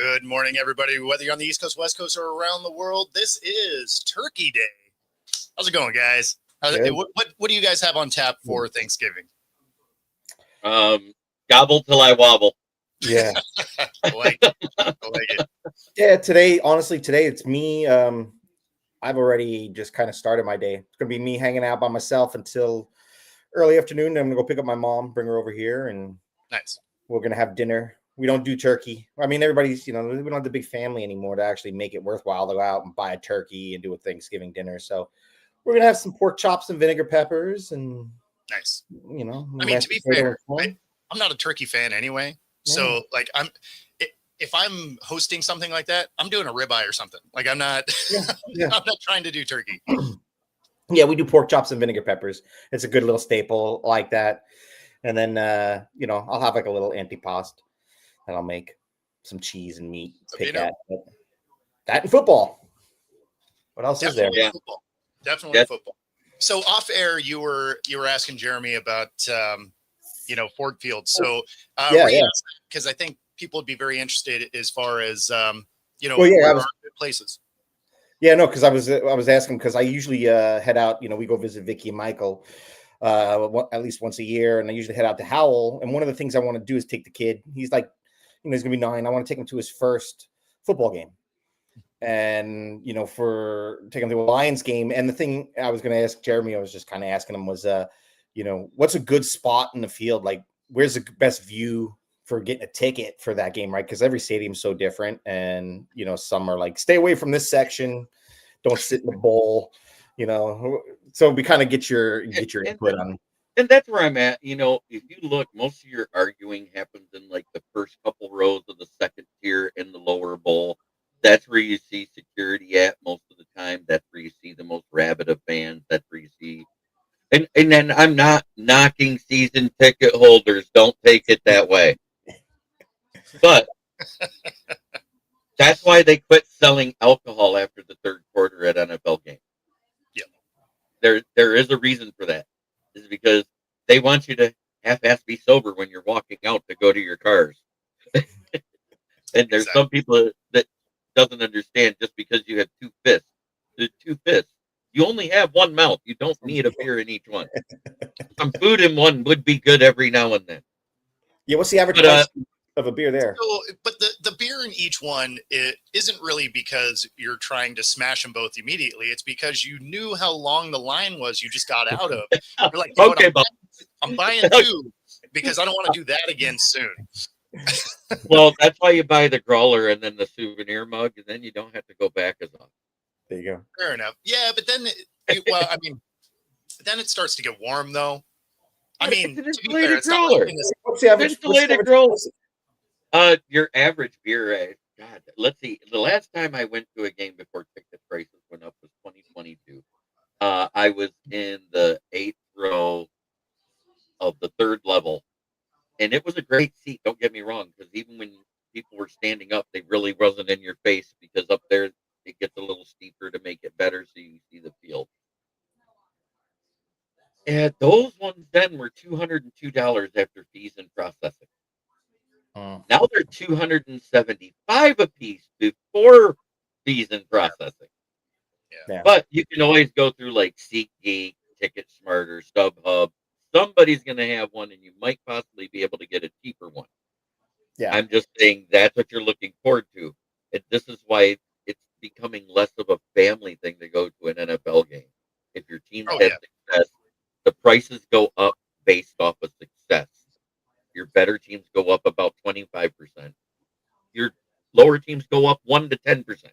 Good morning, everybody. Whether you're on the East Coast, West Coast, or around the world, this is Turkey Day. How's it going, guys? What do you guys have on tap for Thanksgiving? Gobble till I wobble. Yeah. I like it. Yeah, today it's me. I've already just kind of started my day. It's gonna be me hanging out by myself until early afternoon. I'm gonna go pick up my mom, bring her over here, and Nice. We're gonna have dinner. We don't do turkey. I mean, everybody's, we don't have the big family anymore to actually make it worthwhile to go out and buy a turkey and do a Thanksgiving dinner. So we're gonna have some pork chops and vinegar peppers and nice. I mean, to be fair, I'm not a turkey fan anyway. Yeah. So if I'm hosting something like that, I'm doing a ribeye or something. Like I'm not I'm not trying to do turkey. Yeah, we do pork chops and vinegar peppers. It's a good little staple like that. And then I'll have like a little antipasto that I'll make, some cheese and meat. Pick at that and football. What else is there? Yeah, football. Definitely football. So off air, you were asking Jeremy about Ford Field. So because I think people would be very interested as far as places. Yeah, no, because I was asking because I usually head out. We go visit Vicky and Michael at least once a year, and I usually head out to Howell. And one of the things I want to do is take the kid. He's like, he's gonna be 9. I want to take him to his first football game, and for taking him to a Lions game. And the thing I was going to ask Jeremy, I was just kind of asking him was, what's a good spot in the field? Like, where's the best view for getting a ticket for that game, right? Because every stadium's so different, and some are like, stay away from this section, don't sit in the bowl, So we kind of get your input on. And that's where I'm at. If you look, most of your arguing happens in like the first couple rows of the second tier in the lower bowl. That's where you see security at most of the time. That's where you see the most rabid of fans. That's where you see, and then I'm not knocking season ticket holders. Don't take it that way. But that's why they quit selling alcohol after the third quarter at NFL games. Yeah, there is a reason for that. Is because they want you to half-ass be sober when you're walking out to go to your cars. And there's some people that doesn't understand just because you have two fists. You only have one mouth. You don't need a beer in each one. Some food in one would be good every now and then. Yeah, what's the average price of a beer there? So, but the beer in each one, it isn't really because you're trying to smash them both immediately. It's because you knew how long the line was you just got out of. You're like, okay, I'm buying 2 because I don't want to do that again soon. Well, that's why you buy the growler and then the souvenir mug, and then you don't have to go back as often. There you go. Fair enough. Yeah, but then, then it starts to get warm, though. I mean, it's an insulated growler. What's the average? Insulated growler. Your average beer. God, let's see. The last time I went to a game before ticket prices went up was 2022. I was in the 8th row of the 3rd level, and it was a great seat. Don't get me wrong, because even when people were standing up, they really wasn't in your face because up there it gets a little steeper to make it better so you see the field. And those ones then were $202 after fees and processing. Now they're $275 a piece before fees and processing. Yeah. But you can always go through like SeatGeek, Ticket Smarter, StubHub. Somebody's going to have one, and you might possibly be able to get a cheaper one. Yeah, I'm just saying that's what you're looking forward to. And this is why it's becoming less of a family thing to go to an NFL game. If your team has success, the prices go up based off of success. Your better teams go up about 25%. Your lower teams go up 1 to 10%.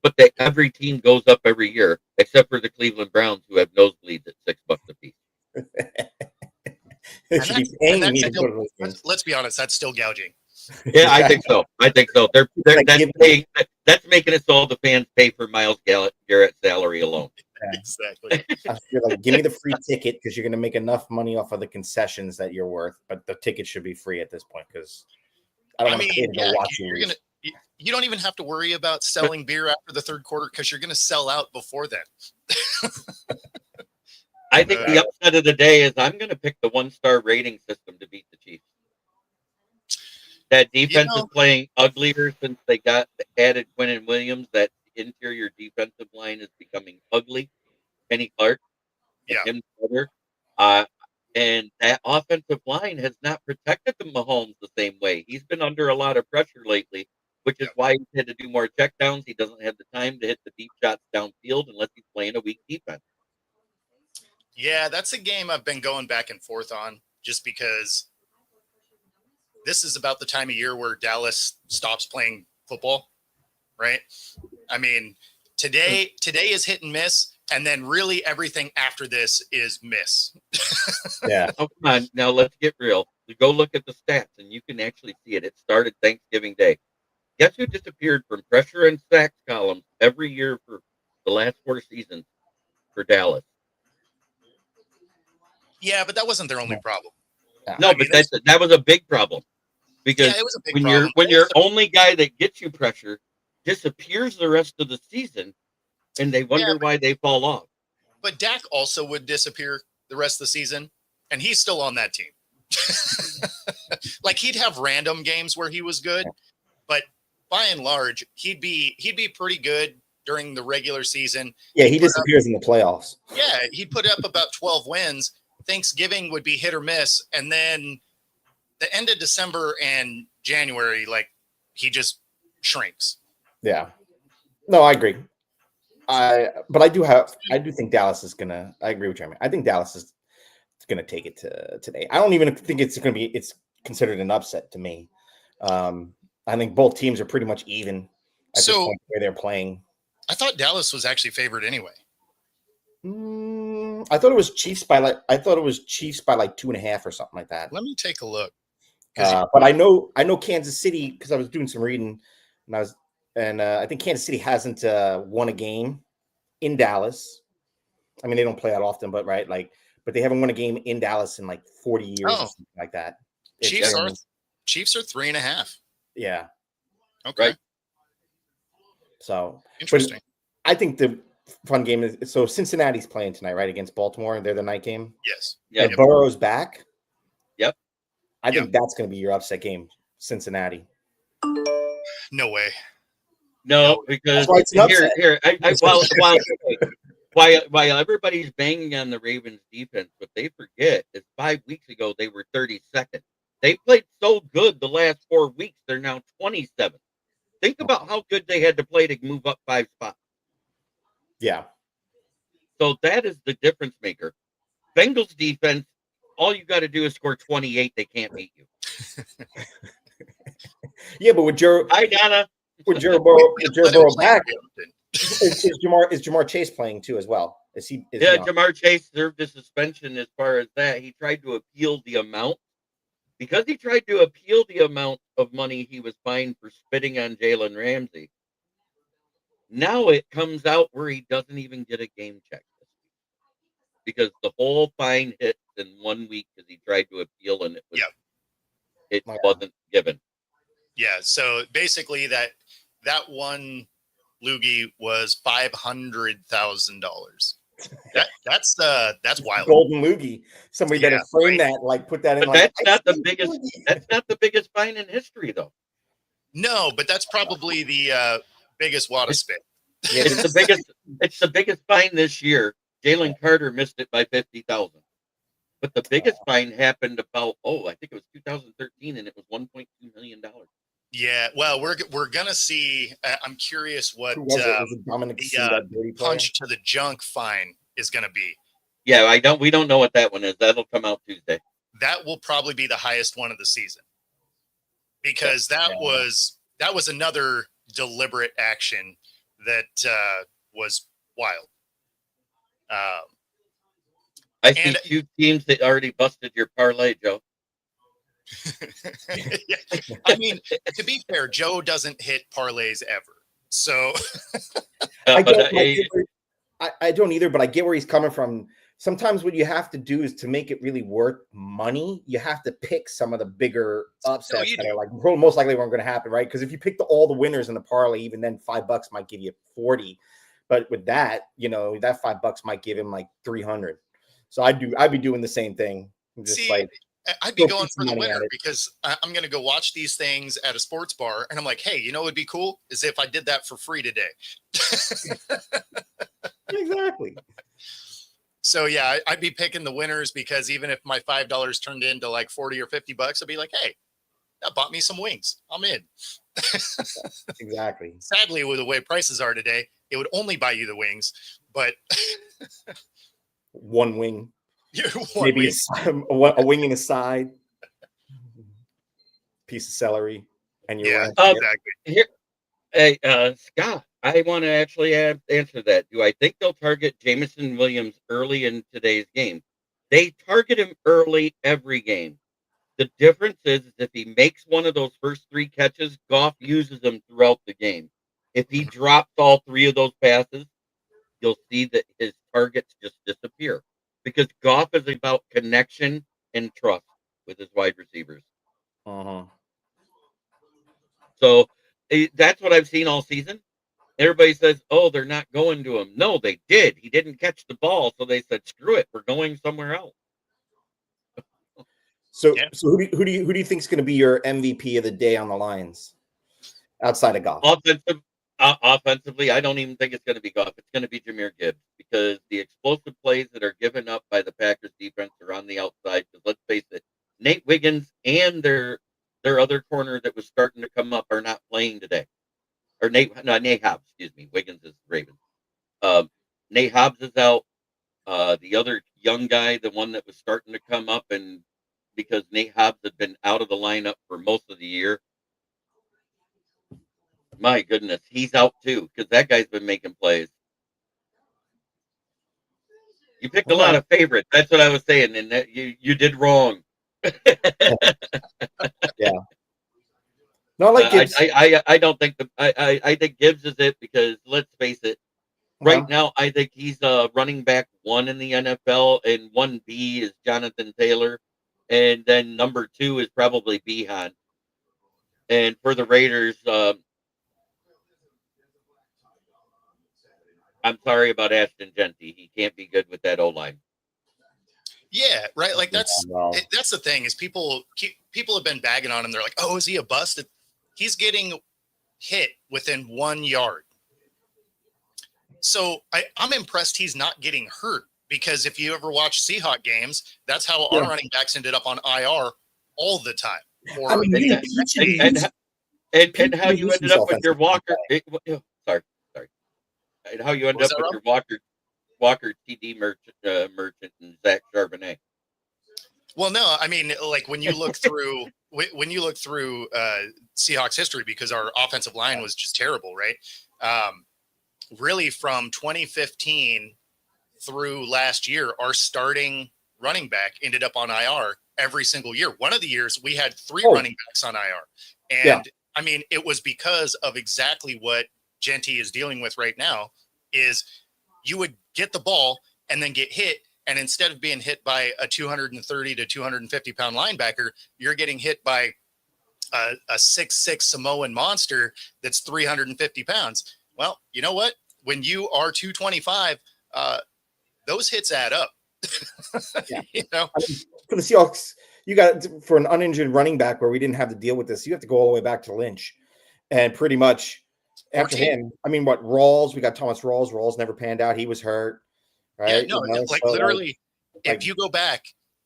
But every team goes up every year, except for the Cleveland Browns, who have nosebleeds at $6 a piece. Let's be honest, that's still gouging. Yeah, I think so. That's making it so all the fans pay for Myles Garrett's salary alone. Yeah. Exactly. You're like, give me the free ticket because you're going to make enough money off of the concessions that you're worth, but the ticket should be free at this point because I don't want to pay to go watch you. You don't even have to worry about selling beer after the 3rd quarter because you're going to sell out before then. I think the upset of the day is I'm going to pick the 1-star rating system to beat the Chiefs. That defense is playing uglier since they got added Quinnen Williams. That interior defensive line is becoming ugly. Kenny Clark and him together. And that offensive line has not protected the Mahomes the same way. He's been under a lot of pressure lately, which is why he's had to do more checkdowns. He doesn't have the time to hit the deep shots downfield unless he's playing a weak defense. Yeah, that's a game I've been going back and forth on just because this is about the time of year where Dallas stops playing football, right? I mean, today is hit and miss. And then really everything after this is miss. Yeah. Oh, come on. Now let's get real. You go look at the stats and you can actually see it. It started Thanksgiving Day. Guess who disappeared from pressure and sacks columns every year for the last 4 seasons for Dallas? Yeah, but that wasn't their only problem. No, I mean, but that was a big problem. Because it was a big when problem. when your only guy that gets you pressure disappears the rest of the season, and they wonder why they fall off. But Dak also would disappear the rest of the season, and he's still on that team. Like he'd have random games where he was good, but by and large, he'd be pretty good during the regular season. Yeah, he disappears in the playoffs. Yeah, he'd put up about 12 wins. Thanksgiving would be hit or miss, and then the end of December and January, like he just shrinks. Yeah. No, I agree. But I do think Dallas is gonna. I agree with Jeremy. I think Dallas is gonna take it to today. I don't even think it's considered an upset to me. I think both teams are pretty much even at this point where they're playing. I thought Dallas was actually favored anyway. I thought it was Chiefs by like 2.5 or something like that. Let me take a look. But I know Kansas City because I was doing some reading and I think Kansas City hasn't won a game in Dallas. I mean, they don't play that often, but but they haven't won a game in Dallas in like 40 years or something like that. Chiefs are 3.5. Yeah. Okay. Right. So interesting. I think the fun game is Cincinnati's playing tonight, right, against Baltimore. They're the night game. Yes. Yeah. Burrow's back. Yep. I think that's going to be your upset game, Cincinnati. No way. No, because while everybody's banging on the Ravens defense, what they forget is 5 weeks ago they were 32nd. They played so good the last 4 weeks, they're now 27th. Think about how good they had to play to move up 5 spots. Yeah. So that is the difference maker. Bengals defense, all you got to do is score 28. They can't beat you. Yeah, but with Joe Burrow back, is Jamar Chase playing too as well? Jamar Chase served a suspension as far as that. He tried to appeal the amount. Because he tried to appeal the amount of money he was fined for spitting on Jalen Ramsey. Now it comes out where he doesn't even get a game check this week. Because the whole fine hits in 1 week because he tried to appeal and it wasn't given. Yeah, so basically that one loogie was $500,000. That's wild. Golden loogie. Somebody better frame that, put that in. But that's not the biggest. That's not the biggest fine in history, though. No, but that's probably the biggest water spit. Yeah, it's the biggest. It's the biggest fine this year. Jalen Carter missed it by 50,000. But the biggest fine happened about I think it was 2013, and it was $1.2 million. Yeah, well, we're gonna see. I'm curious what the punch to the junk fine is gonna be. Yeah, we don't know what that one is. That'll come out Tuesday. That will probably be the highest one of the season because that was another deliberate action that was wild. I see 2 teams that already busted your parlay, Joe. Yeah. I mean, to be fair, Joe doesn't hit parlays ever. So I don't either, but I get where he's coming from. Sometimes what you have to do is to make it really worth money, you have to pick some of the bigger upsets that are most likely weren't going to happen, right? Because if you pick all the winners in the parlay, even then $5 might give you 40. But with that, that $5 might give him like 300. So I'd be doing the same thing. Just I'd be going for the winner because I'm going to go watch these things at a sports bar, and I'm like, hey, you know what would be cool is if I did that for free today. Exactly. So yeah, I'd be picking the winners because even if my $5 turned into like 40 or 50 bucks, I'd be like, hey, that bought me some wings. I'm in. Exactly. Sadly, with the way prices are today, it would only buy you the wings, but one wing, one maybe wing. a wing in a side, piece of celery, and you're exactly. Here, hey, Scott, I want to actually answer that. Do I think they'll target Jameson Williams early in today's game? They target him early every game. The difference is if he makes one of those first 3 catches, Goff uses them throughout the game. If he drops all 3 of those passes, you'll see that his targets just disappear because Goff is about connection and trust with his wide receivers. So that's what I've seen all season. Everybody says, oh, they're not going to him. No, they did. He didn't catch the ball. So they said, screw it. We're going somewhere else. So who do you think is going to be your MVP of the day on the Lions outside of Goff? Offensively, I don't even think it's going to be Goff. It's going to be Jahmyr Gibbs because the explosive plays that are given up by the Packers defense are on the outside. Because let's face it, Nate Wiggins and their other corner that was starting to come up are not playing today. Or Nate Hobbs, excuse me. Wiggins is Ravens. Nate Hobbs is out. The other young guy, the one that was starting to come up, and because Nate Hobbs had been out of the lineup for most of the year, my goodness, he's out too because that guy's been making plays. You picked a lot of favorites. That's what I was saying, and that you did wrong. Yeah. No, I like Gibbs. I don't think I think Gibbs is it because let's face it. Right now, I think he's running back 1 in the NFL, and 1B is Jonathan Taylor, and then number 2 is probably Behan. And for the Raiders, I'm sorry about Ashton Genty. He can't be good with that O-line. Yeah, right. Like that's the thing is people have been bagging on him. They're like, oh, is he a bust? He's getting hit within 1 yard. So I'm impressed he's not getting hurt because if you ever watch Seahawk games, that's how our running backs ended up on IR all the time. And how you ended up with your Walker. Sorry. And how you ended up with your Walker TD merchant and Zach Charbonnet. Well, no, I mean, like when you look through Seahawks history, because our offensive line was just terrible, right? Really, from 2015 through last year, our starting running back ended up on IR every single year. One of the years we had 3 running backs on IR, and I mean, it was because of exactly what Genty is dealing with right now. Is you would get the ball and then get hit. And instead of being hit by a 230 to 250 pound linebacker, you're getting hit by a 6'6" Samoan monster that's 350 pounds. Well, you know what? When you are 225, those hits add up. You know, I mean, for the Seahawks, you got for an uninjured running back where we didn't have to deal with this, you have to go all the way back to Lynch. And pretty much after him, I mean, Rawls, we got Thomas Rawls. Rawls never panned out. He was hurt. Right? Yeah, no, like literally, if you go back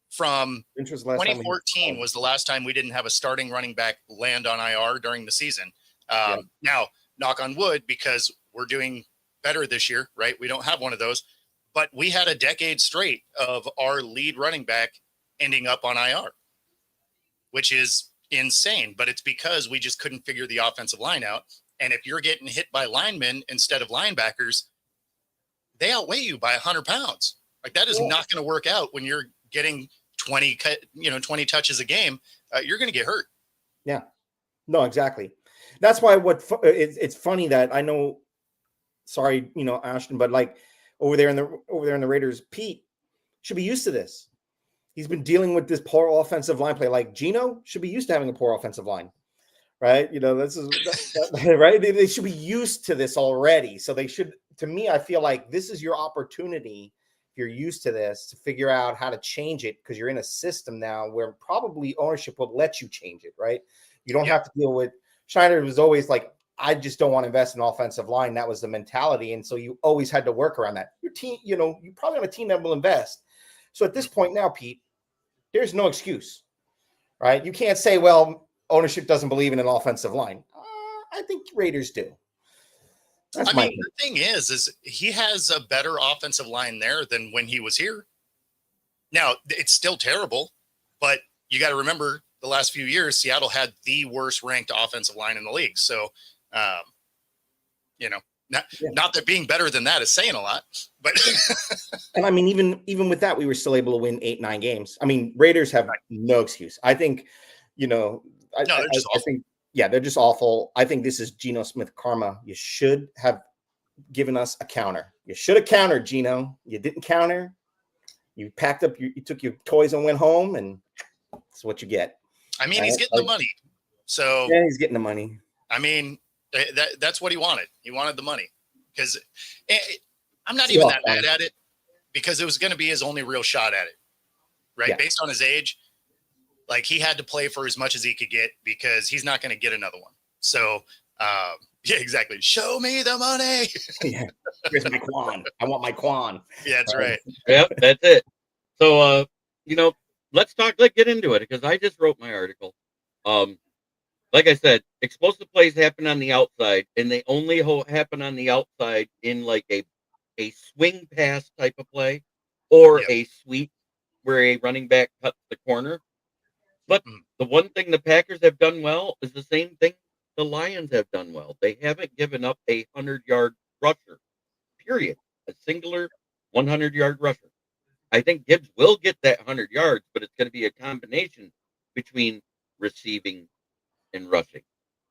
from 2014 was the last time we didn't have a starting running back land on IR during the season. Now, knock on wood, because we're doing better this year, right? We don't have one of those, but we had a decade straight of our lead running back ending up on IR, which is insane, but it's because we just couldn't figure the offensive line out. And if you're getting hit by linemen instead of linebackers, they outweigh you by 100 pounds. Like that is not going to work out when you're getting 20 touches a game. You're going to get hurt. Yeah, no, exactly. That's why it's funny that I know, sorry, Ashton, but like over there in the Raiders, Pete should be used to this. He's been dealing with this poor offensive line play. Like Geno should be used to having a poor offensive line, right? This is right. They should be used to this already. So they should. To me, I feel like this is your opportunity if you're used to this, to figure out how to change it, because you're in a system now where probably ownership will let you change it, right? You don't have to deal with. Schneider was always like, I just don't want to invest in offensive line. That was the mentality. And so you always had to work around that. Your team, you probably have a team that will invest. So at this point now, Pete, there's no excuse, right? You can't say, well, ownership doesn't believe in an offensive line. I think Raiders do. I mean, the thing is he has a better offensive line there than when he was here. Now, it's still terrible, but you got to remember the last few years, Seattle had the worst ranked offensive line in the league. So, not that being better than that is saying a lot, but and I mean, even with that, we were still able to win 8-9 games. I mean, Raiders have no excuse. I think, I think, they're just awful. I think this is Geno Smith karma. You should have given us a counter. You should have countered, Geno. You didn't counter. You packed up, you took your toys and went home, and that's what you get. I mean, he's getting the money. So yeah, he's getting the money. I mean, that's what he wanted. He wanted the money, because I'm not even that mad at it, because it was going to be his only real shot at it, right? Yeah. Based on his age, like, he had to play for as much as he could get, because he's not going to get another one. So, yeah, exactly. Show me the money. Yeah. Here's my Quan. I want my Quan. Yeah, that's right. Yep, that's it. So, let's get into it, because I just wrote my article. Like I said, explosive plays happen on the outside, and they only happen on the outside in like a swing pass type of play, or a sweep where a running back cuts the corner. But the one thing the Packers have done well is the same thing the Lions have done well. They haven't given up a 100-yard rusher, period. A singular 100-yard rusher. I think Gibbs will get that 100 yards, but it's going to be a combination between receiving and rushing.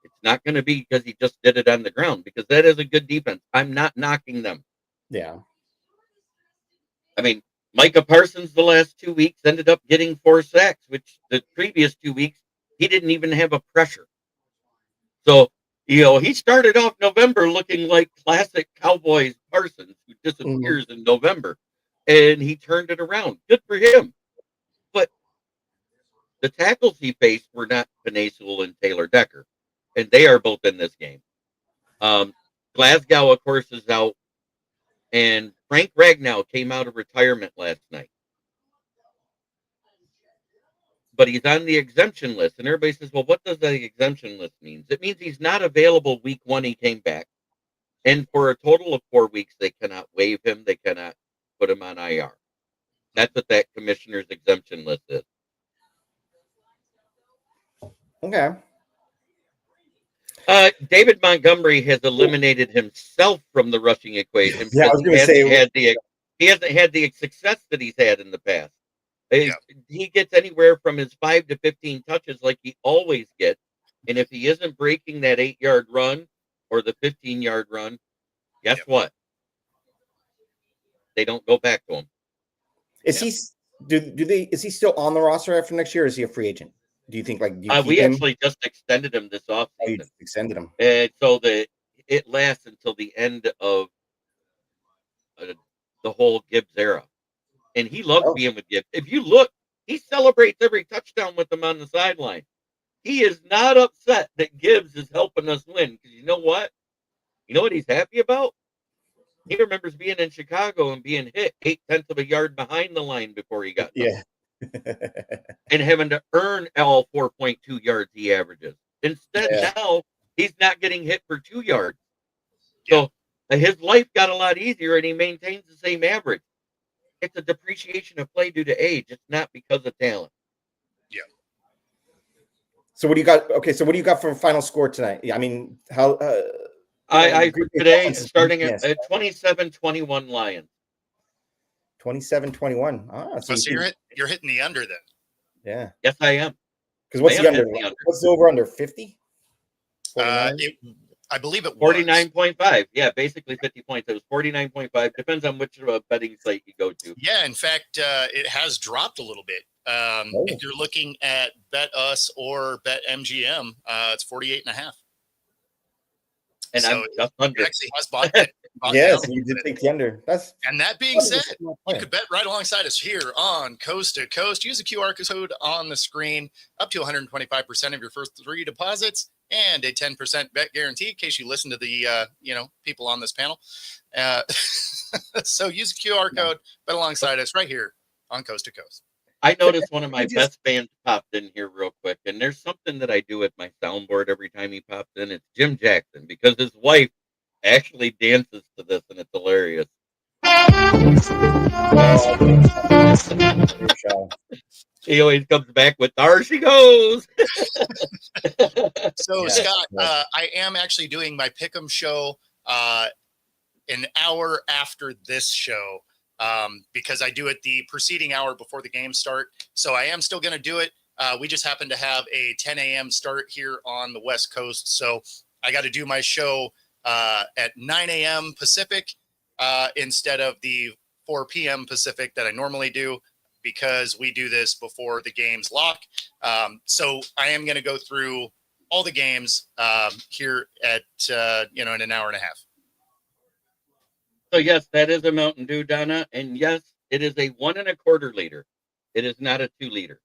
It's not going to be because he just did it on the ground, because that is a good defense. I'm not knocking them. Yeah. I mean, Micah Parsons the last 2 weeks ended up getting 4 sacks, which the previous 2 weeks he didn't even have a pressure. So, he started off November looking like classic Cowboys Parsons, who disappears in November, and he turned it around. Good for him. But the tackles he faced were not Penei Sewell and Taylor Decker, and they are both in this game. Glasgow, of course, is out, and Frank Ragnow came out of retirement last night. But he's on the exemption list, and everybody says, well, what does the exemption list mean? It means he's not available week 1 he came back, and for a total of 4 weeks, they cannot waive him, they cannot put him on IR. That's what that commissioner's exemption list is. Okay. David Montgomery has eliminated himself from the rushing equation. Yeah, I was going to say he hasn't had the success that he's had in the past. He gets anywhere from his 5 to 15 touches, like he always gets, and if he isn't breaking that 8-yard run or the 15-yard run, guess what? They don't go back to him. Is he? Is he still on the roster after next year? Or is he a free agent? Do you think we actually just extended him this offseason? Oh, you extended him, and so it lasts until the end of the whole Gibbs era, and he loves being with Gibbs. If you look, he celebrates every touchdown with them on the sideline. He is not upset that Gibbs is helping us win, because you know what? You know what he's happy about? He remembers being in Chicago and being hit 0.8 of a yard behind the line before he got done. And having to earn all 4.2 yards he averages. Instead, now he's not getting hit for 2 yards. So his life got a lot easier, and he maintains the same average. It's a depreciation of play due to age. It's not because of talent. Yeah. So what do you got? Okay, so what do you got for a final score tonight? I mean, how? I today starting at 27-21 Lions. 27-21. So you're hitting the under then. Yeah. Yes, I am. Because what's the under? What's the over under? 50? I believe it was 49.5. Yeah, basically 50 points. It was 49.5. Depends on which betting site you go to. Yeah, in fact, it has dropped a little bit. If you're looking at Bet Us or Bet MGM, it's 48.5. And So I'm just he under. actually has bought the Yes, under. you did take the under. And that being said, you could bet right alongside us here on Coast to Coast. Use the QR code on the screen, up to 125% of your first 3 deposits, and a 10% bet guarantee in case you listen to the people on this panel. So use the QR code, bet alongside us right here on Coast to Coast. I noticed one of my best fans popped in here real quick, and there's something that I do with my soundboard every time he pops in. It's Jim Jackson, because his wife actually dances to this, and it's hilarious. He always comes back with, "There she goes." So, Scott, I am actually doing my Pick'em show an hour after this show because I do it the preceding hour before the games start. So I am still going to do it. We just happen to have a 10 a.m. start here on the West Coast. So I got to do my show at 9 a.m. Pacific instead of the 4 p.m. Pacific that I normally do, because we do this before the games lock. So I am going to go through all the games here at, in an hour and a half. So yes, that is a Mountain Dew, Donna. And yes, it is a 1 1/4 liter. It is not a 2 liter.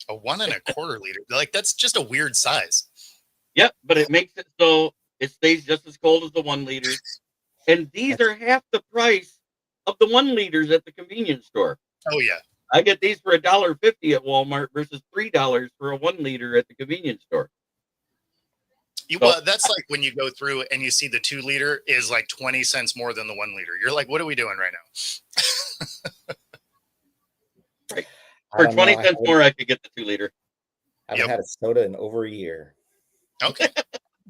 A 1 1/4 liter. Like, that's just a weird size. Yep, but it makes it so it stays just as cold as the 1 liter. And these are half the price of the 1 liters at the convenience store. Oh yeah. I get these for $1.50 at Walmart versus $3 for a 1 liter at the convenience store. Well, that's like when you go through and you see the 2 liter is like 20 cents more than the 1 liter. You're like, what are we doing right now? Right. For 20 cents more, I could get the 2 liter. I haven't had a soda in over a year. Okay.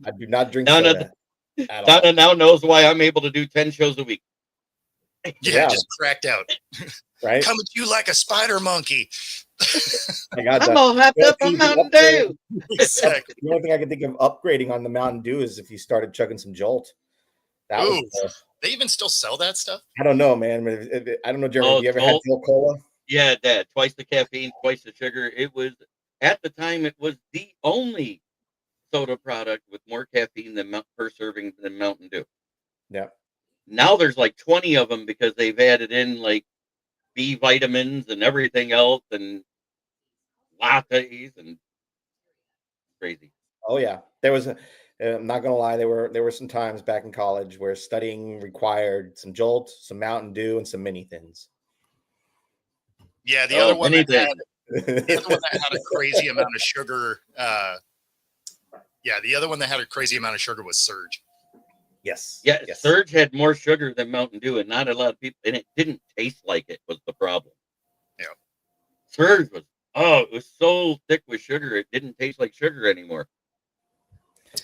I do not drink soda. Donna now knows why I'm able to do 10 shows a week. Yeah, just cracked out. Right? Coming to you like a spider monkey. I'm all happy up on Mountain Dew. Exactly. The only thing I can think of upgrading on the Mountain Dew is if you started chugging some Jolt. They even still sell that stuff? I don't know, man. I don't know, Jeremy. Have you ever had Jolt Cola? Yeah, Dad. Twice the caffeine, twice the sugar. It was, at the time, it was the only soda product with more caffeine per serving than Mountain Dew. Yeah. Now there's like 20 of them because they've added in like B vitamins and everything else and lattes and crazy. Oh yeah, there was. I'm not gonna lie. There were some times back in college where studying required some Jolt, some Mountain Dew, and some Mini Thins. Yeah, the other one that had a crazy amount of sugar. The other one that had a crazy amount of sugar was Surge. Yes. Surge had more sugar than Mountain Dew, and not a lot of people, and it didn't taste like it was the problem. Yeah. Surge was, it was so thick with sugar, it didn't taste like sugar anymore.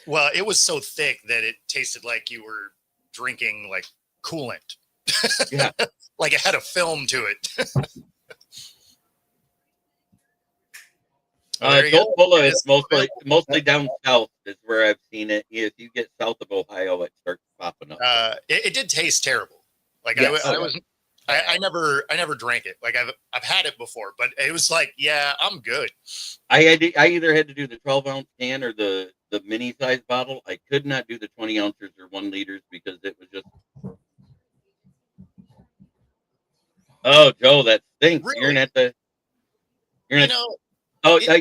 Well, it was so thick that it tasted like you were drinking like coolant. Yeah. Like it had a film to it. Coca-Cola is mostly down south is where I've seen it. If you get south of Ohio, it starts popping up. It did taste terrible. Like yes. I never drank it. Like I've had it before, but it was like, yeah, I'm good. I either had to do the 12-ounce can or the mini size bottle. I could not do the 20 ounces or 1 liters because it was just. Oh, Joe, that stinks. Really?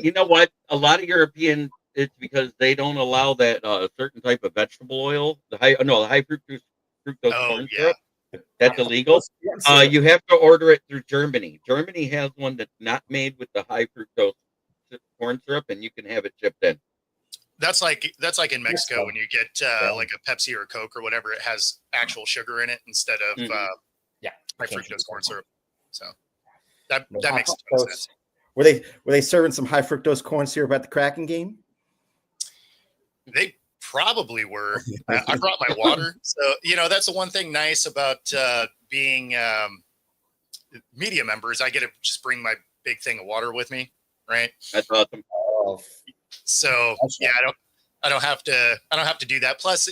You know what? A lot of European, it's because they don't allow that certain type of vegetable oil. The high fructose corn syrup. That's illegal. You have to order it through Germany. Germany has one that's not made with the high fructose corn syrup, and you can have it shipped in. That's like in Mexico when you get like a Pepsi or a Coke or whatever. It has actual sugar in it instead of high fructose corn syrup. So that makes sense. Were they serving some high fructose corn syrup at the Kraken game? They probably were. I brought my water, so that's the one thing nice about being media members. I get to just bring my big thing of water with me, right? That's awesome. So I don't have to do that. Plus,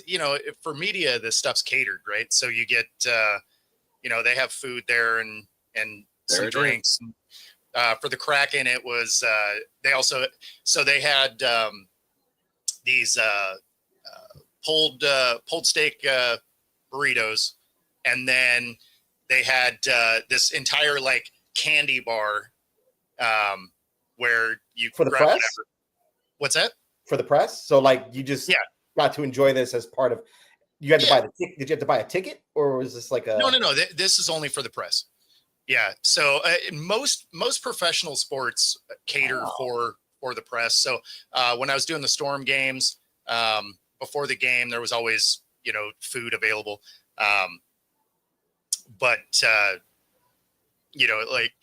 for media, this stuff's catered, right? So you get they have food there and some drinks. For the Kraken, it was they had these pulled steak burritos, and then they had this entire like candy bar where you for the grab press. Whatever. What's that? For the press? So like you just got to enjoy this as part of. You had to buy the ticket. Did you have to buy a ticket, or was this like a? No. This is only for the press. Yeah. So most professional sports cater for the press. So when I was doing the Storm games, before the game, there was always food available. But like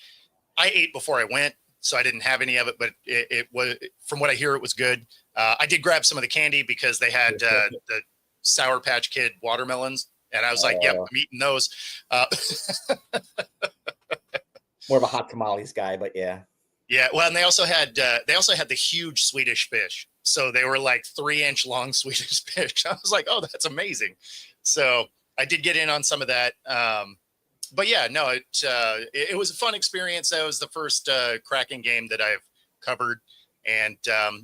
I ate before I went, so I didn't have any of it. But it was, from what I hear, it was good. I did grab some of the candy because they had the Sour Patch Kid watermelons, and I was like, "Yep, I'm eating those." More of a hot tamales guy, but yeah. Yeah, well, and they also had the huge Swedish fish. So they were like 3-inch long Swedish fish. I was like, "Oh, that's amazing." So I did get in on some of that. But yeah, no, it was a fun experience. That was the first Kraken game that I've covered, and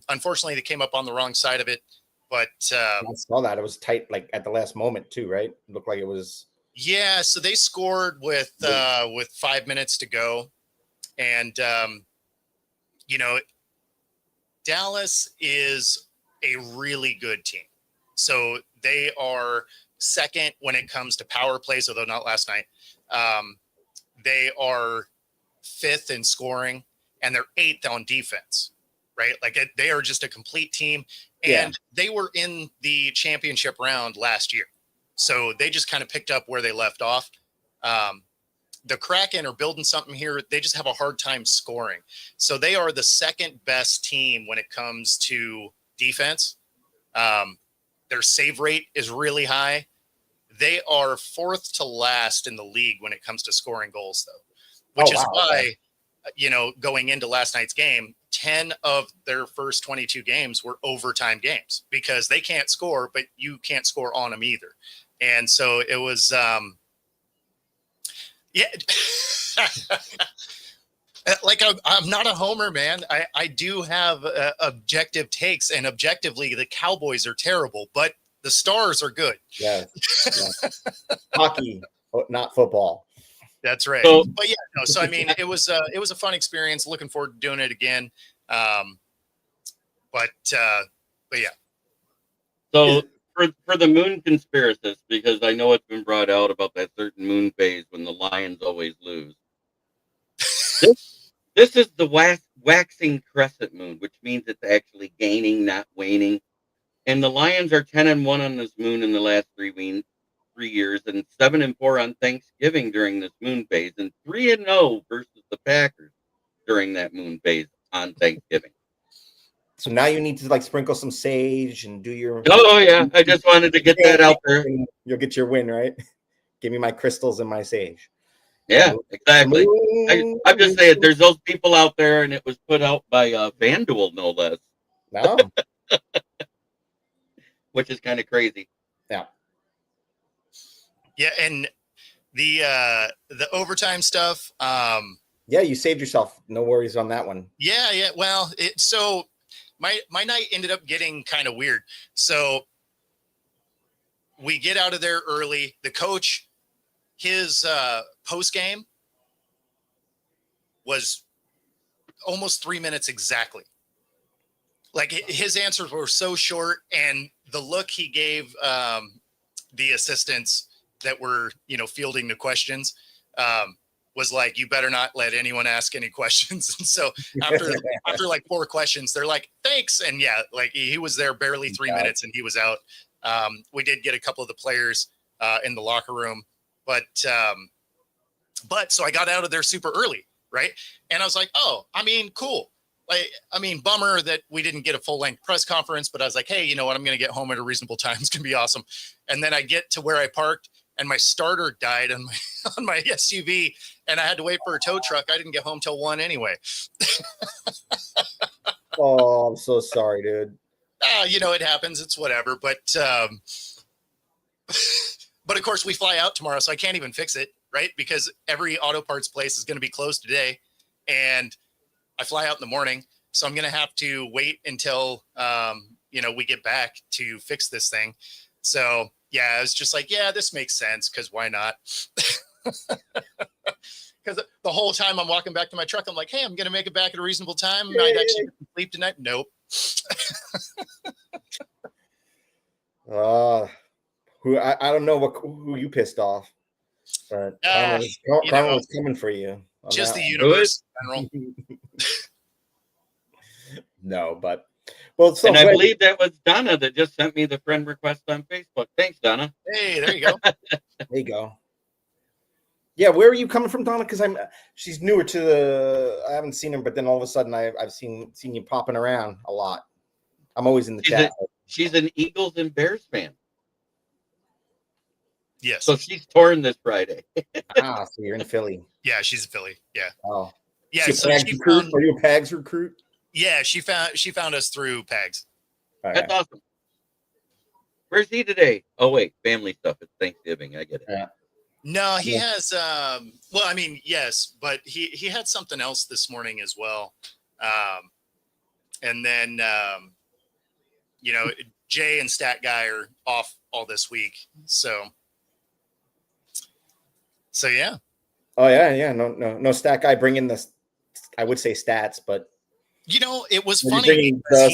unfortunately, they came up on the wrong side of it. But I saw that it was tight, like at the last moment too, right? It looked like it was. Yeah, so they scored with 5 minutes to go, and Dallas is a really good team. So they are second when it comes to power plays, although not last night. They are fifth in scoring, and they're eighth on defense, right? Like they are just a complete team. And they were in the championship round last year. So they just kind of picked up where they left off. The Kraken are building something here. They just have a hard time scoring. So they are the second best team when it comes to defense. Their save rate is really high. They are fourth to last in the league when it comes to scoring goals, though, which is why, going into last night's game, 10 of their first 22 games were overtime games because they can't score, but you can't score on them either. And so it was, like I'm not a homer, man. I do have objective takes, and objectively, the Cowboys are terrible, but the Stars are good. Yeah. Hockey, not football. That's right. So, but yeah, no. So I mean, it was a fun experience. Looking forward to doing it again. But yeah. So for the moon conspiracists, because I know it's been brought out about that certain moon phase when the Lions always lose. This is the waxing crescent moon, which means it's actually gaining, not waning. And the Lions are 10-1 on this moon in the last 3 years, and 7-4 on Thanksgiving during this moon phase, and 3-0 versus the Packers during that moon phase on Thanksgiving. So now you need to like sprinkle some sage and do your. Oh yeah, I just wanted to get that out there. You'll get your win, right? Give me my crystals and my sage. Yeah, exactly. I'm just saying, there's those people out there, and it was put out by FanDuel, no less. No. Which is kind of crazy. Yeah. Yeah, and the overtime stuff. Yeah, you saved yourself. No worries on that one. Yeah. Well, so my night ended up getting kind of weird. So we get out of there early. The coach, his post game was almost 3 minutes exactly. Like his answers were so short, and the look he gave the assistants that were, fielding the questions was like, "You better not let anyone ask any questions." And so after like 4 questions, they're like, "Thanks." And yeah, like he was there barely 3 minutes and he was out. We did get a couple of the players in the locker room, but so I got out of there super early. Right. And I was like, "Oh, I mean, cool. Bummer that we didn't get a full length press conference, but I was like, hey, you know what? I'm going to get home at a reasonable time. It's going to be awesome." And then I get to where I parked, and my starter died on my SUV, and I had to wait for a tow truck. I didn't get home till 1 anyway. Oh, I'm so sorry, dude. It happens. It's whatever. But of course we fly out tomorrow, so I can't even fix it, right? Because every auto parts place is going to be closed today, and I fly out in the morning, so I'm going to have to wait until, we get back to fix this thing. So yeah, I was just like, yeah, this makes sense because why not? Because the whole time I'm walking back to my truck, I'm like, hey, I'm gonna make it back at a reasonable time. I might actually get some sleep tonight. Nope. I don't know who you pissed off, but karma was coming for you. Just the universe in general. No, but well, and I believe that was Donna that just sent me the friend request on Facebook. Thanks, Donna. Hey, there you go. There you go. Yeah, where are you coming from, Donna? Because she's newer to the. I haven't seen her, but then all of a sudden I've seen you popping around a lot. I'm always in the chat. She's an Eagles and Bears fan. Yes. So she's touring this Friday. So you're in Philly. Yeah, she's in Philly. Yeah. Oh. Yeah. So are you a PAGS recruit? Yeah, she found us through PAGS. That's awesome. Where's he today? Oh wait, family stuff. It's Thanksgiving. I get it. Yeah. No, he has. Well, I mean, yes, but he had something else this morning as well. And then Jay and Stat Guy are off all this week, so yeah. Oh yeah. No Stat Guy bringing the. I would say stats, but it was funny because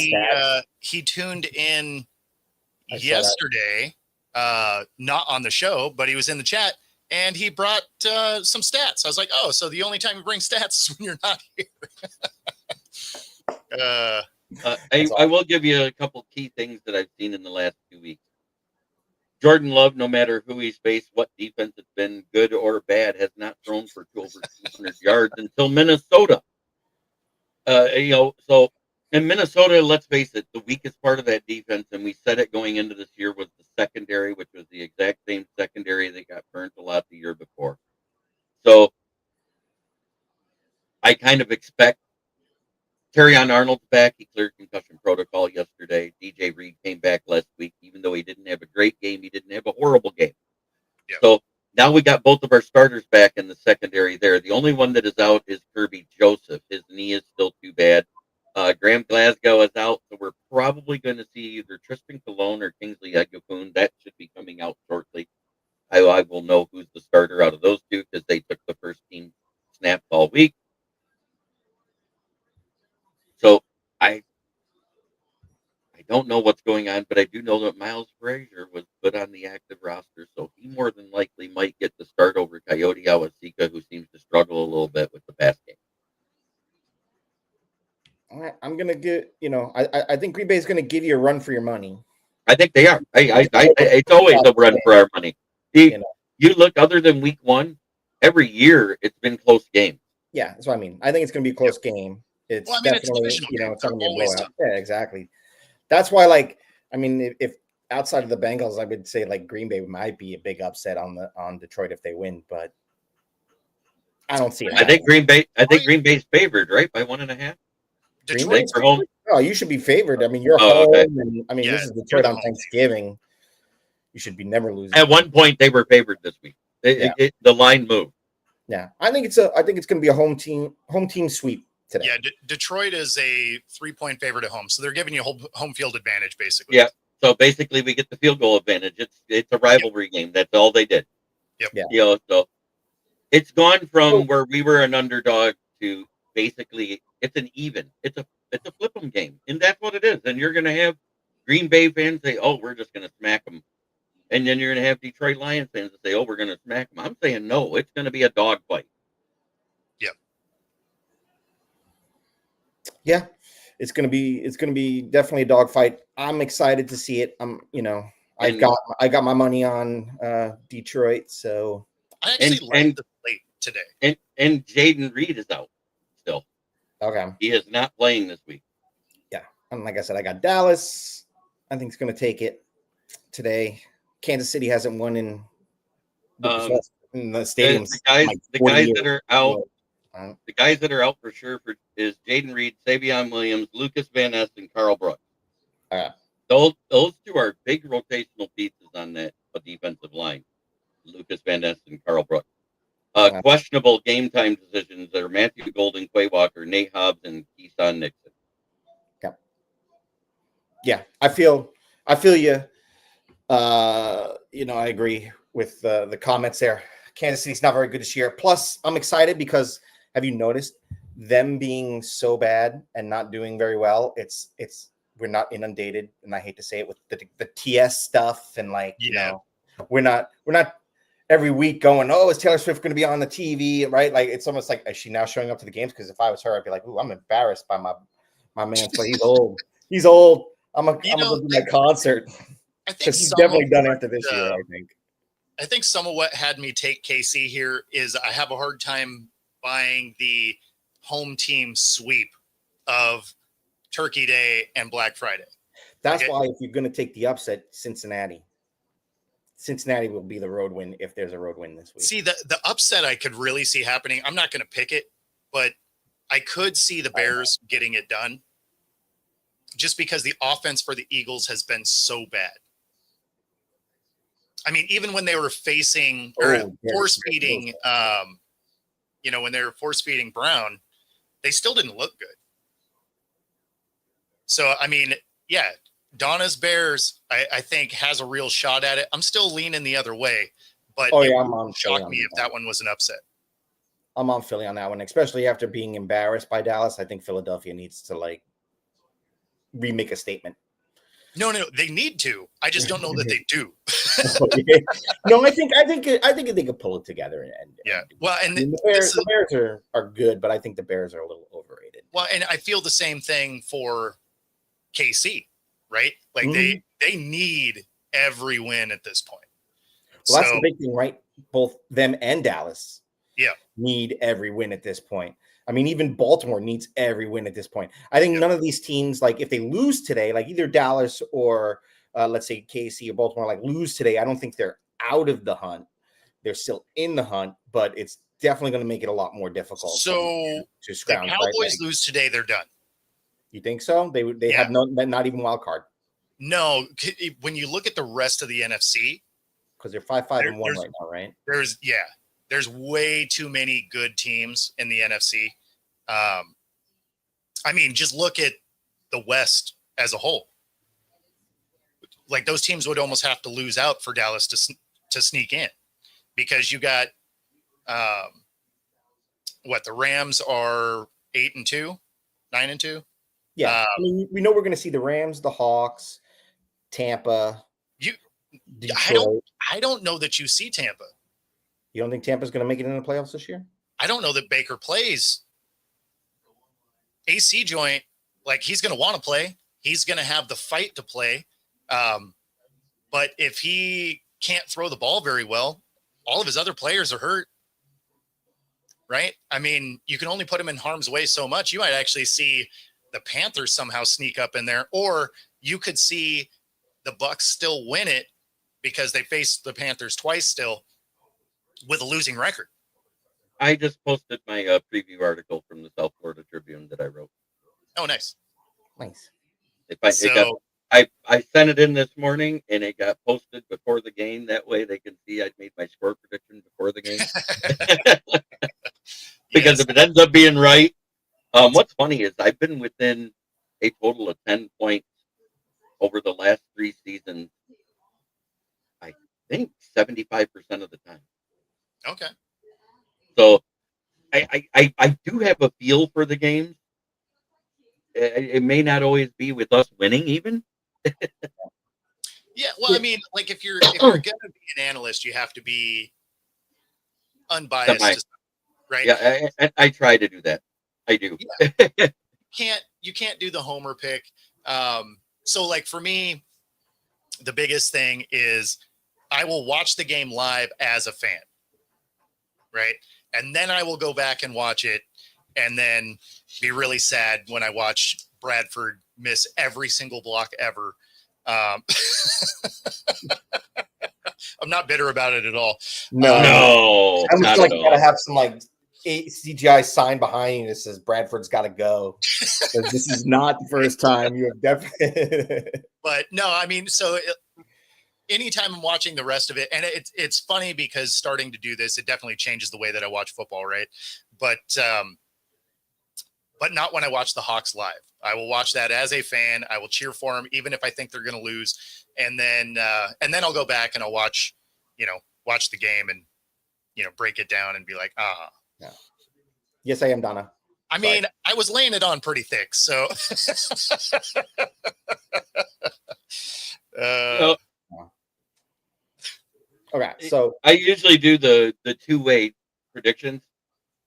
he tuned in yesterday, not on the show, but he was in the chat. And he brought some stats. I was like, oh, so the only time you bring stats is when you're not here. I will give you a couple key things that I've seen in the last 2 weeks. Jordan Love, no matter who he's faced, what defense has been good or bad, has not thrown for over 200 yards until Minnesota. So in Minnesota, let's face it, the weakest part of that defense, and we said it going into this year, was the secondary, which was the exact same secondary that got burnt a lot the year before. So I kind of expect Terrion Arnold's back. He cleared concussion protocol yesterday. DJ Reed came back last week. Even though he didn't have a great game, he didn't have a horrible game. Yeah. So now we got both of our starters back in the secondary there. The only one that is out is Kirby Joseph. His knee is still too bad. Graham Glasgow is out, so we're probably going to see either Tristan Colon or Kingsley Eguakun. That should be coming out shortly. I will know who's the starter out of those two because they took the first team snaps all week. So I don't know what's going on, but I do know that Miles Frazier was put on the active roster, so he more than likely might get the start over Coyote Awasika, who seems to struggle a little bit with the pass game. I'm gonna get. I think Green Bay is gonna give you a run for your money. I think they are. It's always a run for our money. You look, other than week one, every year it's been close games. Yeah, that's what I mean. I think it's gonna be a close game. It's definitely it's not gonna be a blowout. Yeah, exactly. That's why, if outside of the Bengals, I would say Green Bay might be a big upset on Detroit if they win, but I don't see it. I think Green Bay's favored, right, by 1.5. Detroit for home. Oh, you should be favored. I mean, you're home, okay. and this is Detroit on Thanksgiving. You should be never losing. At one point, they were favored this week. The line moved. Yeah, I think it's going to be a home team sweep today. Yeah, Detroit is a 3-point favorite at home, so they're giving you a home field advantage, basically. Yeah. So basically, we get the field goal advantage. It's a rivalry game. That's all they did. Yep. Yeah. So it's gone from where we were an underdog to basically it's an even. It's a flip 'em game, and that's what it is. And you're going to have Green Bay fans say, "Oh, we're just going to smack them," and then you're going to have Detroit Lions fans that say, "Oh, we're going to smack them." I'm saying no. It's going to be a dog fight. Yep. Yeah, it's gonna be definitely a dogfight. I'm excited to see it. I got my money on Detroit, so I actually like the plate today. And Jaden Reed is out still. Okay, he is not playing this week. Yeah, and like I said, I got Dallas. I think it's gonna take it today. Kansas City hasn't won in the stadium. The guys that are out. The guys that are out for sure is Jaden Reed, Savion Williams, Lucas Van Ness, and Carl Brooks. Those two are big rotational pieces on that defensive line. Lucas Van Ness and Carl Brooks. Questionable game time decisions are Matthew Golden, Quay Walker, Nate Hobbs, and Keyshawn Nixon. Yeah, I feel you. I agree with the comments there. Kansas City's not very good this year. Plus, I'm excited because have you noticed them being so bad and not doing very well? We're not inundated, and I hate to say it, with the TS stuff and we're not every week going, oh, is Taylor Swift going to be on the TV, right? Like it's almost like, is she now showing up to the games? Because if I was her, I'd be like, ooh, I'm embarrassed by my man. But he's old. He's old. I'm gonna go do my concert. I think he's definitely done after this year. I think some of what had me take KC here is I have a hard time buying the home team sweep of Turkey Day and Black Friday. That's why if you're going to take the upset, Cincinnati will be the road win if there's a road win this week. See, the upset I could really see happening. I'm not going to pick it, but I could see the Bears getting it done just because the offense for the Eagles has been so bad. I mean, even when they were facing or force feeding, when they were force feeding Brown, they still didn't look good. So, I mean, yeah, Donna's Bears, I think, has a real shot at it. I'm still leaning the other way, but it would shock me if that one was an upset. I'm on Philly on that one, especially after being embarrassed by Dallas. I think Philadelphia needs to remake a statement. No, they need to. I just don't know that they do. No, I think they could pull it together. The Bears are good, but I think the Bears are a little overrated. Well, and I feel the same thing for KC, right? Like they need every win at this point. Well, that's the big thing, right? Both them and Dallas need every win at this point. I mean, even Baltimore needs every win at this point. I think none of these teams, like if they lose today, like either Dallas or let's say KC or Baltimore, lose today, I don't think they're out of the hunt. They're still in the hunt, but it's definitely going to make it a lot more difficult. So to scrounge. The Cowboys lose today, they're done. You think so? They have not even wild card. No, when you look at the rest of the NFC, because they're 5-5-1 right now, right? There's way too many good teams in the NFC. I mean, just look at the West as a whole. Like those teams would almost have to lose out for Dallas to sneak in, because you got the Rams are 8-2, 9-2. Yeah, I mean, we know we're going to see the Rams, the Hawks, Tampa. I don't know that you see Tampa. You don't think Tampa's going to make it in the playoffs this year? I don't know that Baker plays. AC joint, he's going to want to play. He's going to have the fight to play. But if he can't throw the ball very well, all of his other players are hurt. Right? I mean, you can only put him in harm's way so much. You might actually see the Panthers somehow sneak up in there, or you could see the Bucks still win it because they faced the Panthers twice still with a losing record. I just posted my preview article from the South Florida Tribune that I wrote. Oh, nice. I sent it in this morning, and it got posted before the game. That way they can see I'd made my score prediction before the game. Because if it ends up being right, what's funny is I've been within a total of 10 points over the last 3 seasons, I think 75% of the time. Okay. So I do have a feel for the games. It may not always be with us winning even. Yeah, well, I mean, if you're going to be an analyst, you have to be unbiased, right? Yeah, I try to do that. I do. Yeah. You can't do the homer pick. So for me, the biggest thing is I will watch the game live as a fan, right? And then I will go back and watch it and then be really sad when I watch Bradford miss every single block ever. I'm not bitter about it at all. No. I'm just gotta have some CGI sign behind you that says Bradford's got to go. This is not the first time you have definitely. But no, I mean, anytime I'm watching the rest of it, and it's funny because starting to do this, it definitely changes the way that I watch football, right? But but not when I watch the Hawks live. I will watch that as a fan. I will cheer for them, even if I think they're going to lose. And then I'll go back and I'll watch the game and, break it down and be like, Yeah. Yes, I am, Donna. I mean, I was laying it on pretty thick, so. Okay, so I usually do the two-way predictions.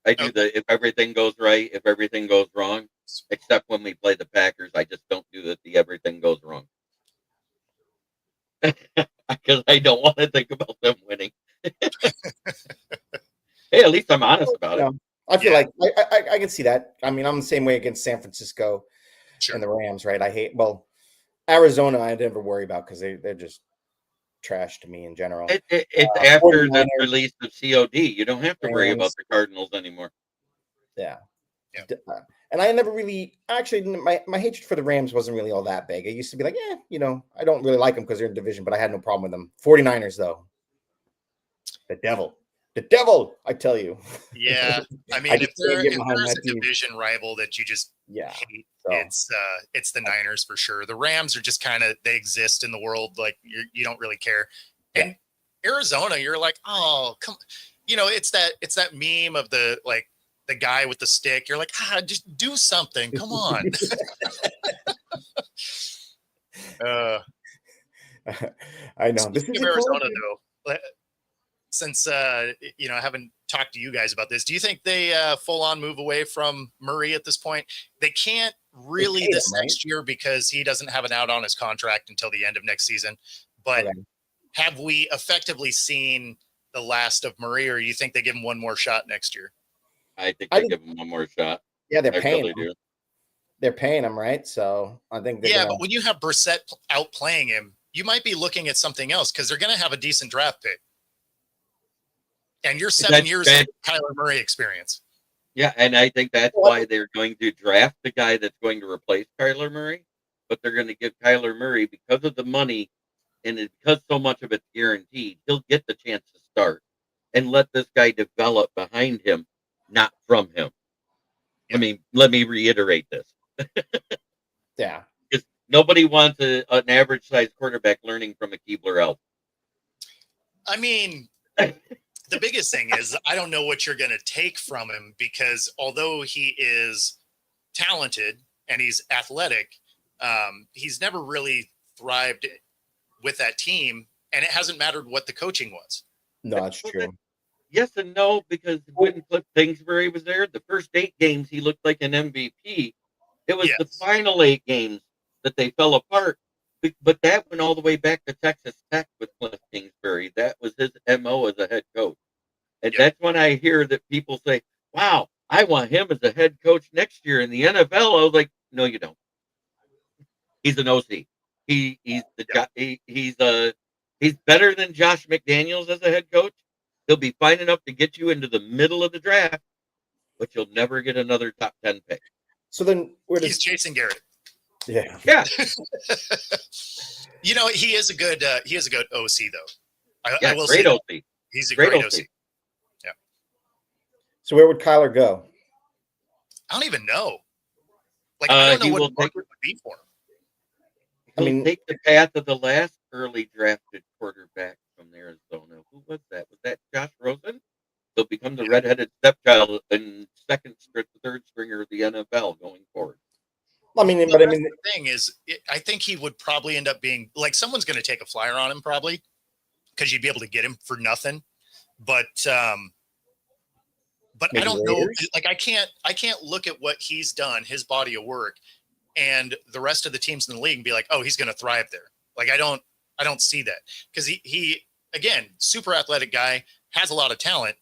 I do if everything goes right, if everything goes wrong, except when we play the Packers, I just don't do the everything goes wrong. Because I don't want to think about them winning. Hey, at least I'm honest about it. I feel like I can see that. I mean, I'm the same way against San Francisco and the Rams, right? Arizona I never worry about because they're just trash to me in general. It's after the release of COD. You don't have to worry about the Cardinals anymore. Yeah. And I never really, actually, my hatred for the Rams wasn't really all that big. It used to be like, I don't really like them because they're in division, but I had no problem with them. 49ers, though. The devil, I tell you. Yeah. I mean, if there's a division rival that you just hate, it's the Niners for sure. The Rams are just kind of, they exist in the world. Like you don't really care. And Arizona, you're like, oh, come, it's that meme of the guy with the stick. You're like, just do something. Come on. I know. This is Arizona, though. Since I haven't talked to you guys about this, do you think they full on move away from Murray at this point? They can't really next year because he doesn't have an out on his contract until the end of next season. But have we effectively seen the last of Murray, or you think they give him one more shot next year? I think they give him one more shot. Yeah, they're paying him. They're paying him, right? So I think but when you have Brissett outplaying him, you might be looking at something else because they're going to have a decent draft pick. And you're 7 years of Kyler Murray experience. Yeah, and I think that's why they're going to draft the guy that's going to replace Kyler Murray, but they're going to give Kyler Murray, because of the money and because so much of it's guaranteed, he'll get the chance to start and let this guy develop behind him, not from him. Yeah. I mean, let me reiterate this. Yeah. Because nobody wants an average-sized quarterback learning from a Keebler-Elf. I mean... The biggest thing is I don't know what you're going to take from him because although he is talented and he's athletic, he's never really thrived with that team, and it hasn't mattered what the coaching was. No, that's true. Yes and no, because when Cliff Kingsbury was there, the first 8 games he looked like an MVP. It was the final 8 games that they fell apart. But that went all the way back to Texas Tech with Cliff Kingsbury. That was his MO as a head coach. And that's when I hear that people say, wow, I want him as a head coach next year in the NFL. I was like, no, you don't. He's an OC. He's better than Josh McDaniels as a head coach. He'll be fine enough to get you into the middle of the draft, but you'll never get another top 10 pick. So then he's Jason Garrett. Yeah. He is a good OC though. I will great say OC. He's a great OC. Yeah. So where would Kyler go? I don't even know. I don't know what market would be for him. Take the path of the last early drafted quarterback from Arizona. Who was that? Was that Josh Rosen? He'll become the redheaded stepchild and third stringer of the NFL going forward. The thing is, I think he would probably end up being someone's going to take a flyer on him probably because you'd be able to get him for nothing. But I don't know. I can't look at what he's done, his body of work, and the rest of the teams in the league and be like, oh, he's going to thrive there. I don't see that because he again, super athletic guy, has a lot of talent,